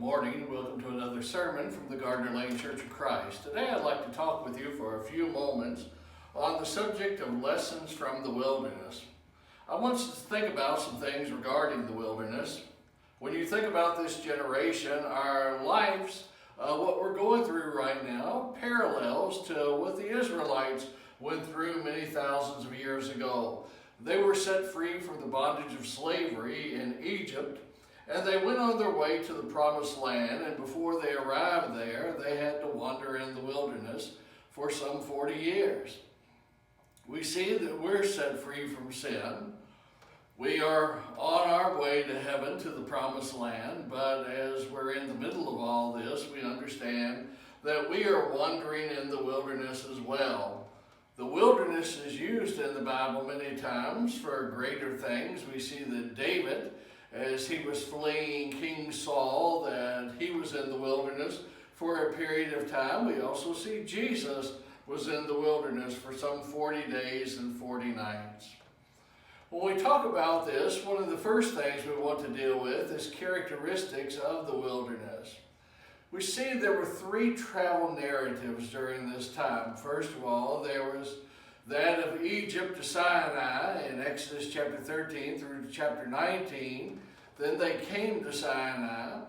morning. Welcome to another sermon from the Gardner Lane Church of Christ. Today I'd like to talk with you for a few moments on the subject of lessons from the wilderness. I want us to think about some things regarding the wilderness. When you think about this generation, our lives, what we're going through right now, parallels to what the Israelites went through many thousands of years ago. They were set free from the bondage of slavery in Egypt, and they went on their way to the promised land, and before they arrived there, they had to wander in the wilderness for some 40 years. We see that we're set free from sin. We are on our way to heaven, to the promised land, but as we're in the middle of all this, we understand that we are wandering in the wilderness as well. The wilderness is used in the Bible many times for greater things. We see that David, as he was fleeing King Saul, that he was in the wilderness for a period of time. We also see Jesus was in the wilderness for some 40 days and 40 nights. When we talk about this, one of the first things we want to deal with is characteristics of the wilderness. We see there were three travel narratives during this time. First of all, there was that of Egypt to Sinai in Exodus chapter 13 through chapter 19. Then they came to Sinai.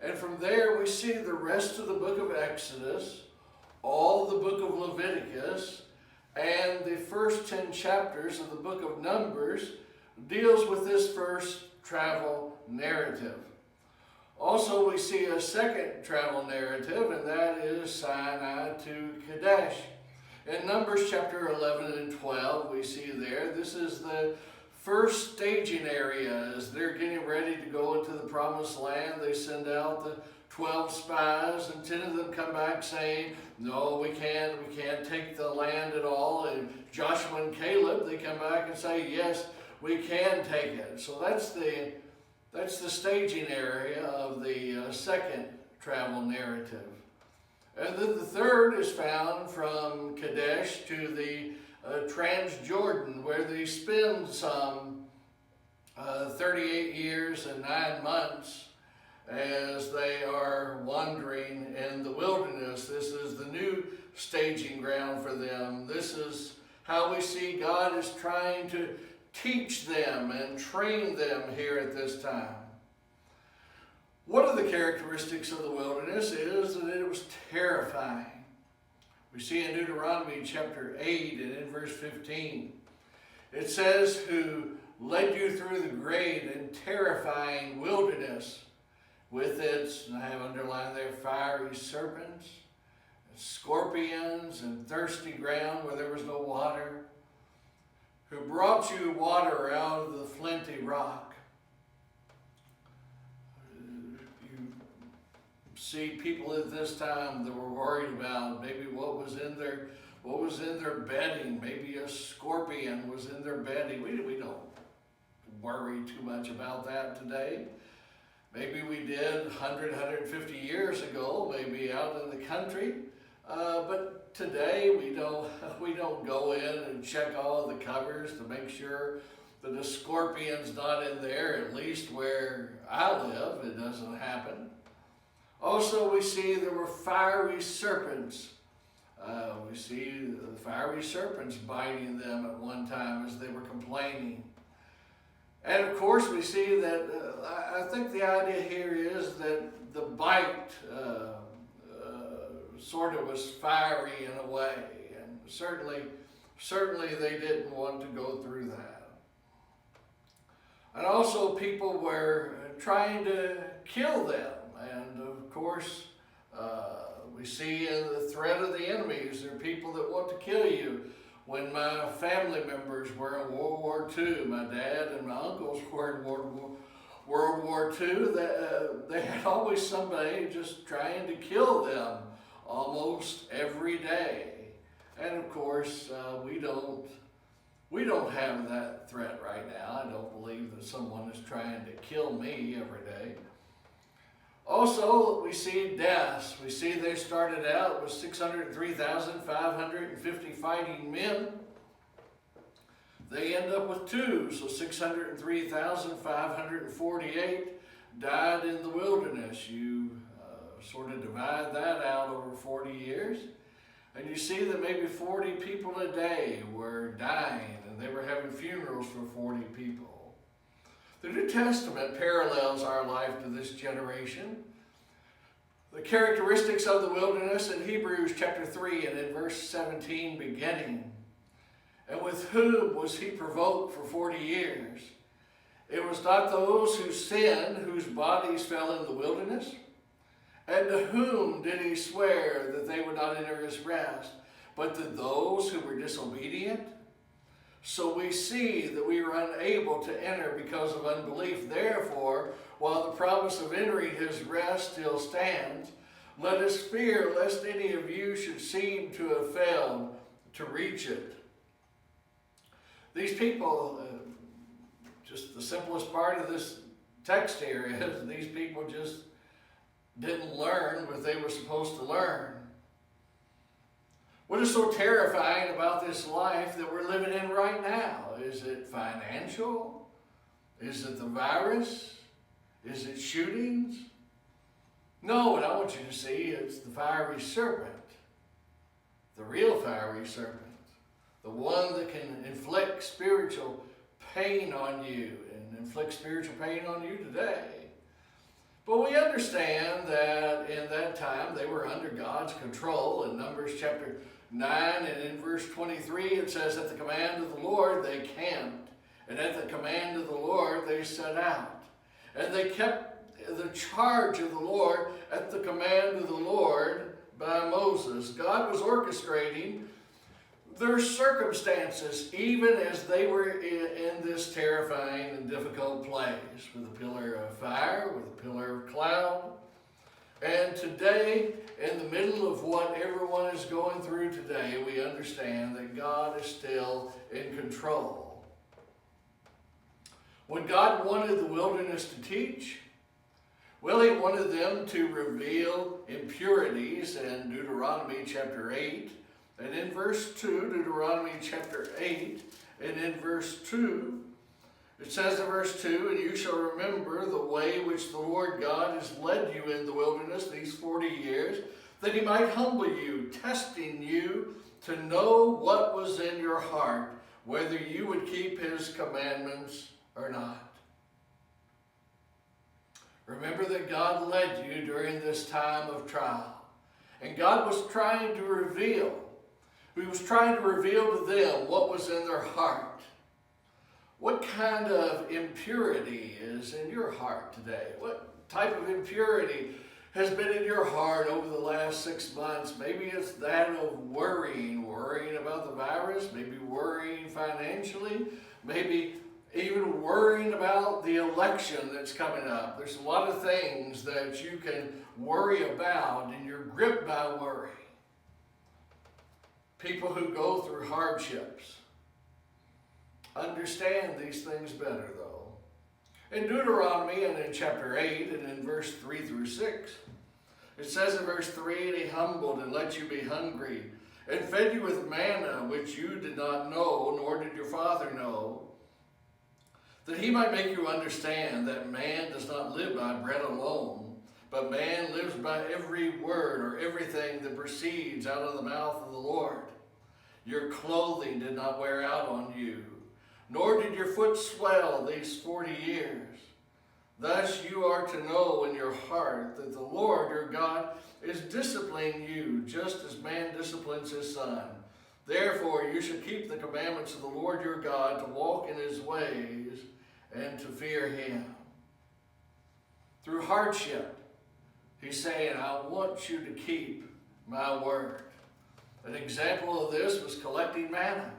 And from there we see the rest of the book of Exodus, all the book of Leviticus, and the first 10 chapters of the book of Numbers deals with this first travel narrative. Also, we see a second travel narrative, and that is Sinai to Kadesh. In Numbers chapter 11 and 12, we see there, this is the first staging area as they're getting ready to go into the promised land. They send out the 12 spies, and 10 of them come back saying, no, we can't take the land at all. And Joshua and Caleb, they come back and say, yes, we can take it. So that's the staging area of the second travel narrative. And then the third is found from Kadesh to the Transjordan, where they spend some 38 years and 9 months as they are wandering in the wilderness. This is the new staging ground for them. This is how we see God is trying to teach them and train them here at this time. One of the characteristics of the wilderness is that it was terrifying. We see in Deuteronomy chapter 8 and in verse 15, it says, who led you through the great and terrifying wilderness with its, and I have underlined there, fiery serpents, and scorpions, and thirsty ground where there was no water, who brought you water out of the flinty rock. See people at this time that were worried about maybe what was in their bedding. Maybe a scorpion was in their bedding. We don't worry too much about that today. Maybe we did 100, 150 years ago, maybe out in the country. But today we don't go in and check all the covers to make sure that a scorpion's not in there. At least where I live, it doesn't happen. Also, we see there were fiery serpents. We see the fiery serpents biting them at one time as they were complaining. And of course, we see that, I think the idea here is that the bite sort of was fiery in a way. And certainly they didn't want to go through that. And also people were trying to kill them. And of course, we see in the threat of the enemies, there are people that want to kill you. When my family members were in World War II, my dad and my uncles were in World War II, they had always somebody just trying to kill them almost every day. And of course, we don't have that threat right now. I don't believe that someone is trying to kill me every day. Also, we see deaths. We see they started out with 603,550 fighting men. They end up with 2, so 603,548 died in the wilderness. You sort of divide that out over 40 years, and you see that maybe 40 people a day were dying, and they were having funerals for 40 people. The New Testament parallels our life to this generation. The characteristics of the wilderness in Hebrews chapter 3 and in verse 17 beginning. And with whom was he provoked for 40 years? It was not those who sinned, whose bodies fell in the wilderness. And to whom did he swear that they would not enter his rest, but to those who were disobedient? So we see that we are unable to enter because of unbelief. Therefore, while the promise of entering his rest still stands, let us fear lest any of you should seem to have failed to reach it. These people, just the simplest part of this text here is these people just didn't learn what they were supposed to learn. What is so terrifying about this life that we're living in right now? Is it financial? Is it the virus? Is it shootings? No, what I want you to see is the fiery serpent. The real fiery serpent. The one that can inflict spiritual pain on you and inflict spiritual pain on you today. But we understand that in that time they were under God's control. In Numbers chapter 9 and in verse 23 it says, at the command of the Lord they camped, and at the command of the Lord they set out. And they kept the charge of the Lord at the command of the Lord by Moses. God was orchestrating their circumstances even as they were in this terrifying and difficult place, with a pillar of fire, with a pillar of cloud. And today, in the middle of what everyone is going through today, we understand that God is still in control. When God wanted the wilderness to teach, well, he wanted them to reveal impurities in Deuteronomy chapter 8. And in verse 2, Deuteronomy chapter 8, and in verse 2, it says in verse 2, and you shall remember the way which the Lord God has led you in the wilderness these 40 years, that he might humble you, testing you to know what was in your heart, whether you would keep his commandments or not. Remember that God led you during this time of trial. And God was trying to reveal. He was trying to reveal to them what was in their heart. What kind of impurity is in your heart today? What type of impurity has been in your heart over the last 6 months? Maybe it's that of worrying about the virus, maybe worrying financially, maybe even worrying about the election that's coming up. There's a lot of things that you can worry about, and you're gripped by worry. People who go through hardships understand these things better, though. In Deuteronomy and in chapter 8 and in verse 3 through 6, it says in verse 3, and he humbled and let you be hungry, and fed you with manna, which you did not know, nor did your father know, that he might make you understand that man does not live by bread alone, but man lives by every word or everything that proceeds out of the mouth of the Lord. Your clothing did not wear out on you, nor did your foot swell these 40 years. Thus you are to know in your heart that the Lord your God is disciplining you, just as man disciplines his son. Therefore you should keep the commandments of the Lord your God, to walk in his ways and to fear him. Through hardship, he's saying, I want you to keep my word. An example of this was collecting manna.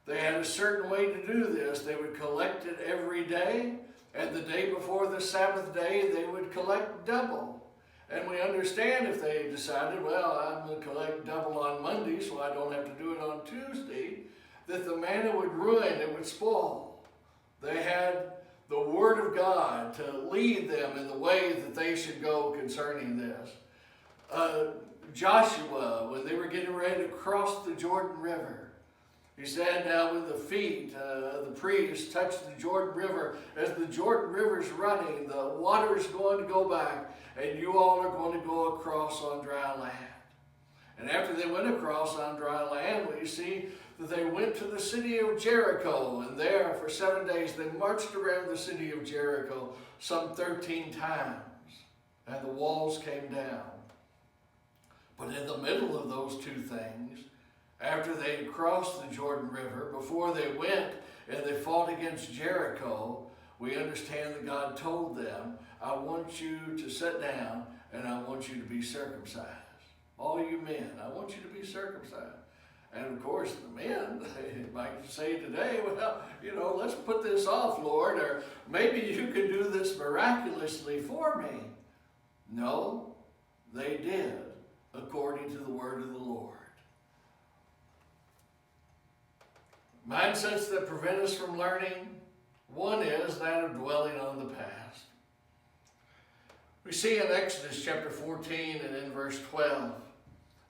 They had a certain way to do this. They would collect it every day, and the day before the Sabbath day, they would collect double. And we understand if they decided, well, I'm going to collect double on Monday, so I don't have to do it on Tuesday, that the manna would ruin, it would spoil. They had the Word of God to lead them in the way that they should go concerning this. Joshua, when they were getting ready to cross the Jordan River, he said, now when the feet of the priests touch the Jordan River, as the Jordan River's running, the water is going to go back, and you all are going to go across on dry land. And after they went across on dry land, we see that they went to the city of Jericho, and there for 7 days they marched around the city of Jericho some 13 times, and the walls came down. But in the middle of those two things, after they had crossed the Jordan River, before they went and they fought against Jericho, we understand that God told them, I want you to sit down and I want you to be circumcised. All you men, I want you to be circumcised. And of course, the men, they might say today, well, let's put this off, Lord, or maybe you can do this miraculously for me. No, they did, according to the word of the Lord. Mindsets that prevent us from learning. One is that of dwelling on the past. We see in Exodus chapter 14 and in verse 12,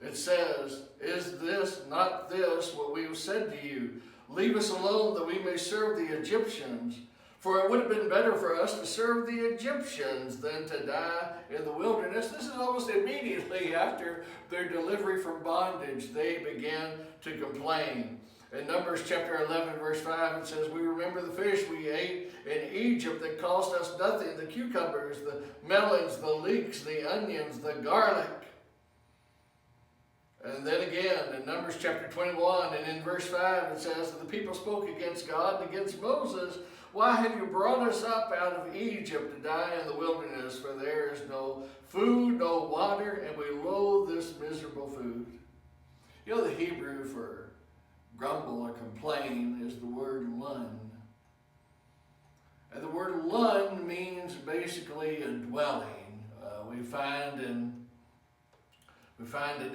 it says, is this not this what we have said to you? Leave us alone that we may serve the Egyptians. For it would have been better for us to serve the Egyptians than to die in the wilderness. This is almost immediately after their delivery from bondage. They began to complain. In Numbers chapter 11, verse 5, it says, we remember the fish we ate in Egypt that cost us nothing, the cucumbers, the melons, the leeks, the onions, the garlic. And then again, in Numbers chapter 21, and in verse 5, it says, the people spoke against God and against Moses. Why have you brought us up out of Egypt to die in the wilderness? For there is no food, no water, and we loathe this miserable food. The Hebrew for grumble or complain is the word lun. And the word lun means basically a dwelling. We find in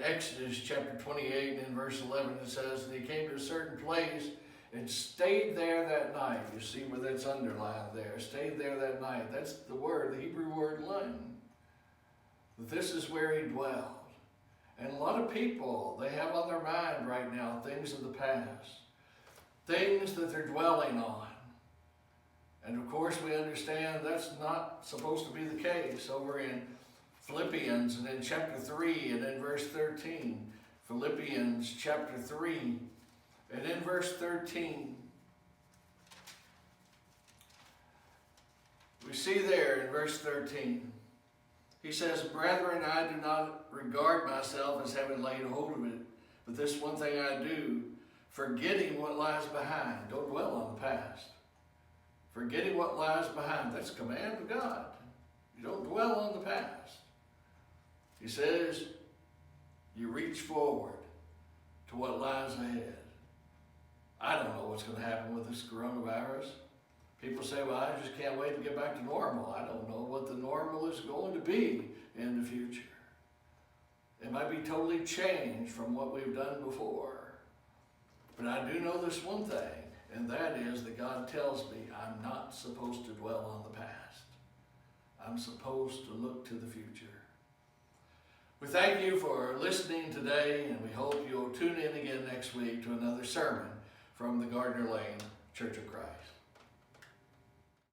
Exodus chapter 28 and in verse 11 it says, and he came to a certain place and stayed there that night. You see where that's underlined there. Stayed there that night. That's the word, the Hebrew word lun. This is where he dwelled. And a lot of people, they have on their mind right now things of the past. Things that they're dwelling on. And of course we understand that's not supposed to be the case. Over in Philippians and in chapter 3 and in verse 13. Philippians chapter 3 and in verse 13. We see there in verse 13. He says, brethren, I do not regard myself as having laid hold of it, but this one thing I do, forgetting what lies behind. Don't dwell on the past. Forgetting what lies behind. That's a command of God. You don't dwell on the past. He says, you reach forward to what lies ahead. I don't know what's going to happen with this coronavirus. People say, well, I just can't wait to get back to normal. I don't know what the normal is going to be in the future. It might be totally changed from what we've done before. But I do know this one thing, and that is that God tells me I'm not supposed to dwell on the past. I'm supposed to look to the future. We thank you for listening today, and we hope you'll tune in again next week to another sermon from the Gardner Lane Church of Christ.